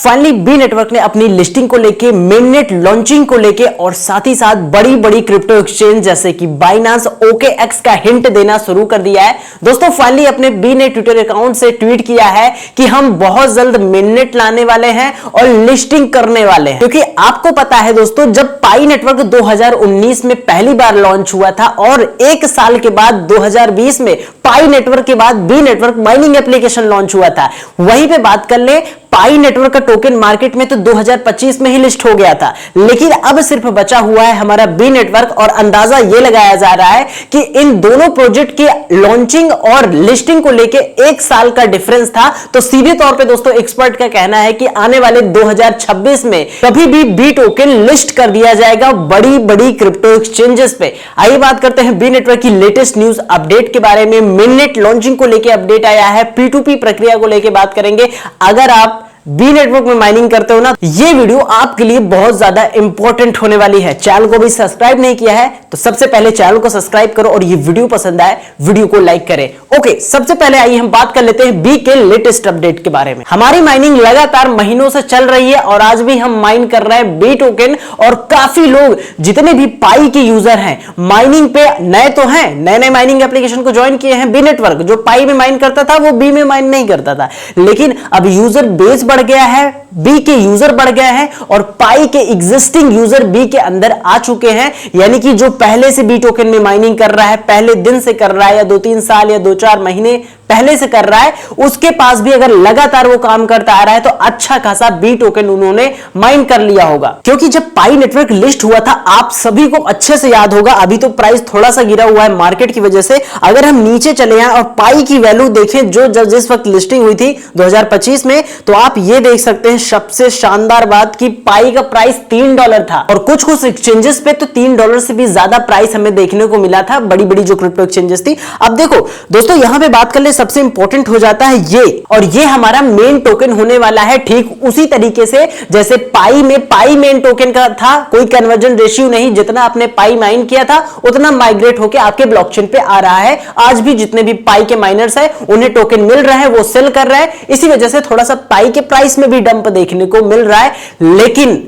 Finally B network ने अपनी listing को लेके, मेननेट लॉन्चिंग को लेके और साथ ही साथ बड़ी बड़ी क्रिप्टो एक्सचेंज जैसे कि बाइनांस, OKX का हिंट देना शुरू कर दिया है। दोस्तों फाइनली अपने बी ने ट्विटर अकाउंट से ट्वीट किया है कि हम बहुत जल्द मेननेट लाने वाले हैं और लिस्टिंग करने वाले हैं। क्योंकि आपको पता है दोस्तों, जब पाई नेटवर्क 2019 में पहली बार लॉन्च हुआ था और एक साल के बाद 2020 में पाई नेटवर्क के बाद B network mining application launch हुआ था। वहीं पे बात कर ले, पाई नेटवर्क का टोकन मार्केट में तो 2025 में ही लिस्ट हो गया था, लेकिन अब सिर्फ बचा हुआ है हमारा बी नेटवर्क और अंदाजा यह लगाया जा रहा है कि इन दोनों प्रोजेक्ट की लॉन्चिंग और लिस्टिंग को लेके एक साल का डिफरेंस था। तो सीधे तौर पे दोस्तों एक्सपर्ट का कहना है कि आने वाले 2026 में कभी भी बी टोकन लिस्ट कर दिया जाएगा बड़ी बड़ी क्रिप्टो एक्सचेंजेस पे। आइए बात करते हैं बी नेटवर्क की लेटेस्ट न्यूज अपडेट के बारे में। मेननेट लॉन्चिंग को लेकर अपडेट आया है, P2P प्रक्रिया को लेकर बात करेंगे। अगर आप बी नेटवर्क में माइनिंग करते हो ना, ये वीडियो आपके लिए बहुत ज्यादा इंपॉर्टेंट होने वाली है। चैनल को भी सब्सक्राइब नहीं किया है तो सबसे पहले चैनल को सब्सक्राइब करो और ये वीडियो पसंद आए वीडियो को लाइक करें। ओके, सबसे पहले आइए हम बात कर लेते हैं बी के लेटेस्ट अपडेट के बारे में। हमारी माइनिंग लगातार महीनों से चल रही है और आज भी हम माइन कर रहे हैं बी टोकन और काफी लोग जितने भी पाई के यूजर हैं, माइनिंग पे नए तो हैं, नए माइनिंग एप्लीकेशन को ज्वाइन किए हैं। बी नेटवर्क जो पाई में माइन करता था वो बी में माइन नहीं करता था, लेकिन अब यूजर बेस बढ़ गया है, बी के यूजर बढ़ गए हैं और पाई के एग्जिस्टिंग यूजर बी के अंदर आ चुके हैं। यानी कि जो पहले से बी टोकन में माइनिंग कर रहा है, पहले दिन से कर रहा है या 2-3 साल या 2-4 महीने पहले से कर रहा है, उसके पास भी अगर लगातार वो काम करता आ रहा है तो अच्छा खासा बी टोकन उन्होंने माइन कर लिया होगा। क्योंकि जब पाई नेटवर्क लिस्ट हुआ था, आप सभी को अच्छे से याद होगा, अभी तो प्राइस थोड़ा सा गिरा हुआ है मार्केट की वजह से। अगर हम नीचे चले जाएं और पाई की वैल्यू देखें जो जिस वक्त लिस्टिंग हुई थी 2025 में, तो आप ये देख सकते हैं सबसे शानदार बात कि पाई का प्राइस $3 था और कुछ एक्सचेंजेस पे तो $3 से भी ज्यादा प्राइस हमें देखने को मिला था, बड़ी बड़ी जो क्रिप्टो एक्सचेंजेस थी। अब देखो दोस्तों, यहां पे बात कर ले, सबसे इंपॉर्टेंट हो जाता है ये, और ये हमारा मेन टोकन होने वाला है। ठीक उसी तरीके से जैसे पाई में पाई मेन टोकन का था, कोई कन्वर्जन रेशियो नहीं, जितना आपने पाई माइन किया था उतना माइग्रेट होकर आपके ब्लॉकचेन पे आ रहा है। आज भी जितने भी पाई के माइनर्स है उन्हें टोकन मिल रहा है, वो सेल कर रहा है, इसी वजह से थोड़ा सा पाई के प्राइस में भी डंप देखने को मिल रहा है। लेकिन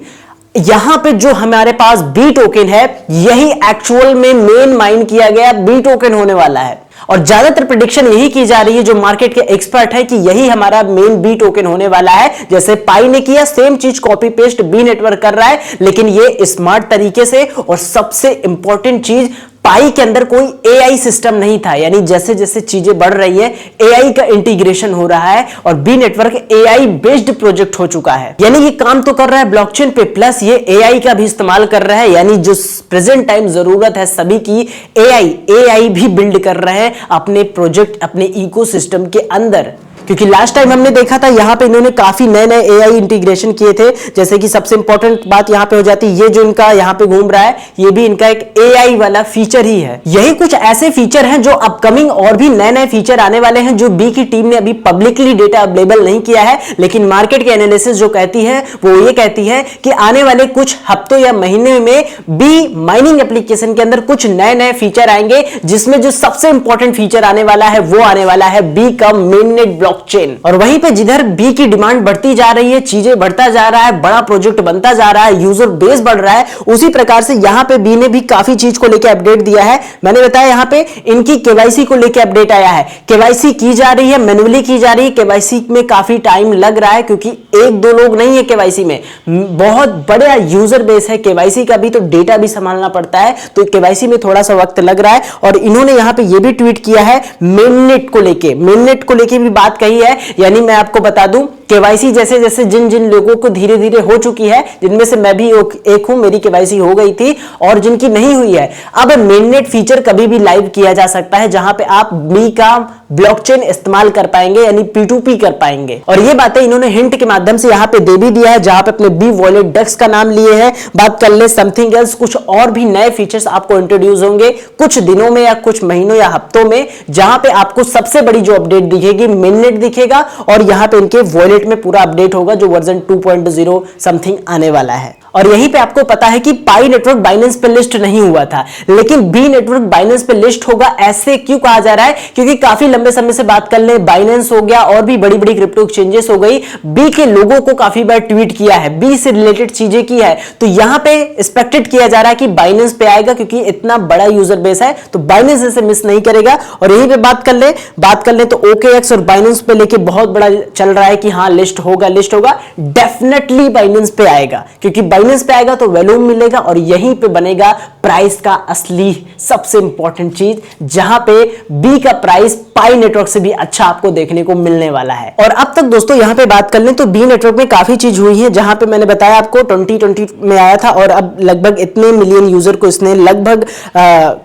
यहां पे जो हमारे पास बी टोकन है, यही एक्चुअल में मेन माइन किया गया बी टोकन होने वाला है और ज्यादातर प्रेडिक्शन यही की जा रही है, जो मार्केट के एक्सपर्ट है, कि यही हमारा मेन बी टोकन होने वाला है। जैसे पाई ने किया सेम चीज कॉपी पेस्ट बी नेटवर्क कर रहा है, लेकिन ये स्मार्ट तरीके से। और सबसे इंपॉर्टेंट चीज, पाई के अंदर कोई एआई सिस्टम नहीं था, यानी जैसे जैसे चीजें बढ़ रही है एआई का इंटीग्रेशन हो रहा है और B network AI based project हो चुका है। यानी ये काम तो कर रहा है ब्लॉकचेन पे, प्लस ये एआई का भी इस्तेमाल कर रहा है। यानी जो प्रेजेंट टाइम जरूरत है सभी की, एआई भी बिल्ड कर रहे हैं अपने प्रोजेक्ट, अपने इकोसिस्टम के अंदर। क्योंकि लास्ट टाइम हमने देखा था यहां पे इन्होंने काफी नए एआई इंटीग्रेशन किए थे। जैसे कि सबसे इंपॉर्टेंट बात यहां पे हो जाती है, ये जो इनका यहां पे घूम रहा है, ये भी इनका एक एआई वाला फीचर ही है। यही कुछ ऐसे फीचर हैं जो अपकमिंग और भी नए फीचर आने वाले हैं, जो बी की टीम ने अभी पब्लिकली डेटा अवेलेबल नहीं किया है। लेकिन मार्केट के एनालिसिस जो कहती है वो ये कहती है कि आने वाले कुछ हफ्तों या महीने में बी माइनिंग एप्लीकेशन के अंदर कुछ नए फीचर आएंगे, जिसमें जो सबसे इंपॉर्टेंट फीचर आने वाला है वो आने वाला है बी का मेननेट ब्लॉकचेन। और वहीं पे जिधर बी की डिमांड बढ़ती जा रही है, चीजें बढ़ता जा रहा है, बड़ा प्रोजेक्ट बनता जा रहा है, यूजर बेस बढ़ रहा है, उसी प्रकार से यहां पे बी ने भी काफी चीज को लेकर अपडेट दिया है। मैंने बताया यहां पे इनकी केवाईसी को लेकर अपडेट आया है। केवाईसी की जा रही है, मैन्युअली की जा रही है। केवाईसी में काफी टाइम लग रहा है, क्योंकि 1-2 लोग नहीं है केवाईसी में, बहुत बड़ा यूजर बेस है। केवाईसी का भी तो डेटा भी संभालना पड़ता है, तो केवाईसी में थोड़ा सा वक्त लग रहा है। और इन्होंने यहां पे ये भी ट्वीट किया है मेननेट को लेके भी बात कही है। यानी मैं आपको बता दूं, केवाईसी जैसे जैसे जिन लोगों को धीरे धीरे हो चुकी है, जिनमें से मैं भी एक हूं, मेरी केवाईसी हो गई थी, और जिनकी नहीं हुई है, अब मेननेट फीचर कभी भी लाइव किया जा सकता है, जहां पे आप बी का ब्लॉकचेन इस्तेमाल कर पाएंगे, यानी P2P कर पाएंगे। और ये बातें इन्होंने हिंट के माध्यम से यहां पे दे भी दिया है, जहां पे अपने बी वॉलेट डेक्स का नाम लिए हैं। बात कर ले समथिंग एल्स, कुछ और भी नए फीचर्स आपको इंट्रोड्यूस होंगे कुछ दिनों में या कुछ महीनों या हफ्तों में, जहां पे आपको सबसे बड़ी जो अपडेट दिखेगी मेननेट दिखेगा और यहां पे इनके वॉलेट वॉलेट में पूरा अपडेट होगा जो वर्जन 2.0 समथिंग आने वाला है। और यहीं पे आपको पता है कि पाई नेटवर्क बाइनेंस पे लिस्ट नहीं हुआ था, लेकिन बी नेटवर्क बाइनेंस पे लिस्ट होगा। ऐसे क्यों कहा जा रहा है? क्योंकि काफी लंबे समय से बात कर ले, बाइनेंस हो गया और भी बड़ी बड़ी क्रिप्टो एक्सचेंजेस हो गई, बी के लोगों को काफी बार ट्वीट किया है, बी से रिलेटेड चीजें की है, तो यहां पे एक्सपेक्टेड किया जा रहा है कि बाइनेंस पे आएगा, क्योंकि इतना बड़ा यूजर बेस है तो बाइनेंस इसे मिस नहीं करेगा। और यहीं पे बात कर ले तो OKX और बाइनेंस पे लेके बहुत बड़ा चल रहा है कि हां लिस्ट होगा, डेफिनेटली बाइनेंस पे आएगा, क्योंकि बाइनेंस पे आएगा तो वैल्यूम मिलेगा और यहीं पे बनेगा प्राइस का असली सबसे इंपॉर्टेंट चीज, जहां पे बी का प्राइस पाई नेटवर्क से भी अच्छा आपको देखने को मिलने वाला है। और अब तक दोस्तों यहां पे बात कर लें तो बी नेटवर्क में काफी चीज हुई है, जहां पे मैंने बताया आपको 2020 में आया था और अब लगभग इतने मिलियन यूजर को इसने लगभग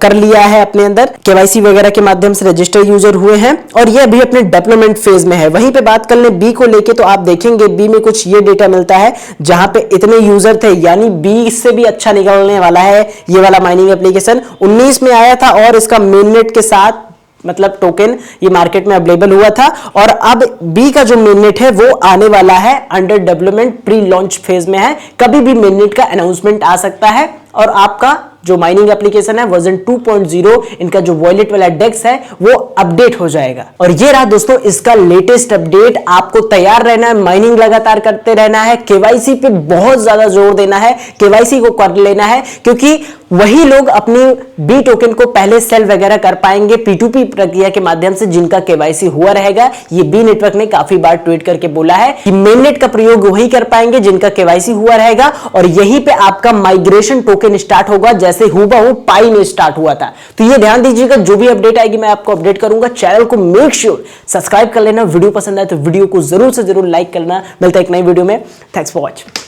कर लिया है अपने अंदर, केवाईसी वगैरह के माध्यम से रजिस्टर यूजर हुए हैं और ये अभी अपने डेवलपमेंट फेज में है। वहीं पे बात कर लें बी को लेके तो आप देखेंगे बी में कुछ ये डेटा मिलता है जहां पे इतने यूजर थे, यानी बी से भी अच्छा निकलने वाला है ये वाला माइनिंग एप्लीकेशन। 19 में आया था और इसका मेननेट के साथ मतलब टोकन ये मार्केट में अवेलेबल हुआ था और अब बी का जो मेननेट है वो आने वाला है, under development pre launch phase में है, कभी भी मेननेट का अनाउंसमेंट आ सकता है और आपका जो माइनिंग एप्लीकेशन है वर्जन 2.0 इनका जो वॉलेट वाला डेक्स है वो अपडेट हो जाएगा। और ये रहा दोस्तों इसका लेटेस्ट अपडेट। आपको तैयार रहना है, माइनिंग लगातार करते रहना है, केवाईसी पे बहुत ज्यादा जोर देना है, केवाईसी को कर लेना है, क्योंकि वही लोग अपनी बी टोकन को पहले सेल वगैरह कर पाएंगे P2P प्रक्रिया के माध्यम से जिनका केवाईसी हुआ रहेगा। ये बी नेटवर्क ने काफी बार ट्वीट करके बोला है कि मेननेट का प्रयोग वही कर पाएंगे जिनका केवाईसी हुआ रहेगा और यहीं पे आपका माइग्रेशन टोकन स्टार्ट होगा, जैसे हूबहू पाई में स्टार्ट हुआ था। तो ये ध्यान दीजिएगा, जो भी अपडेट आएगी मैं आपको अपडेट करूंगा। चैनल को मेक श्योर सब्सक्राइब कर लेना, वीडियो पसंद आए तो वीडियो को जरूर से जरूर लाइक करना। मिलता है एक नई वीडियो में, थैंक्स फॉर वॉचिंग।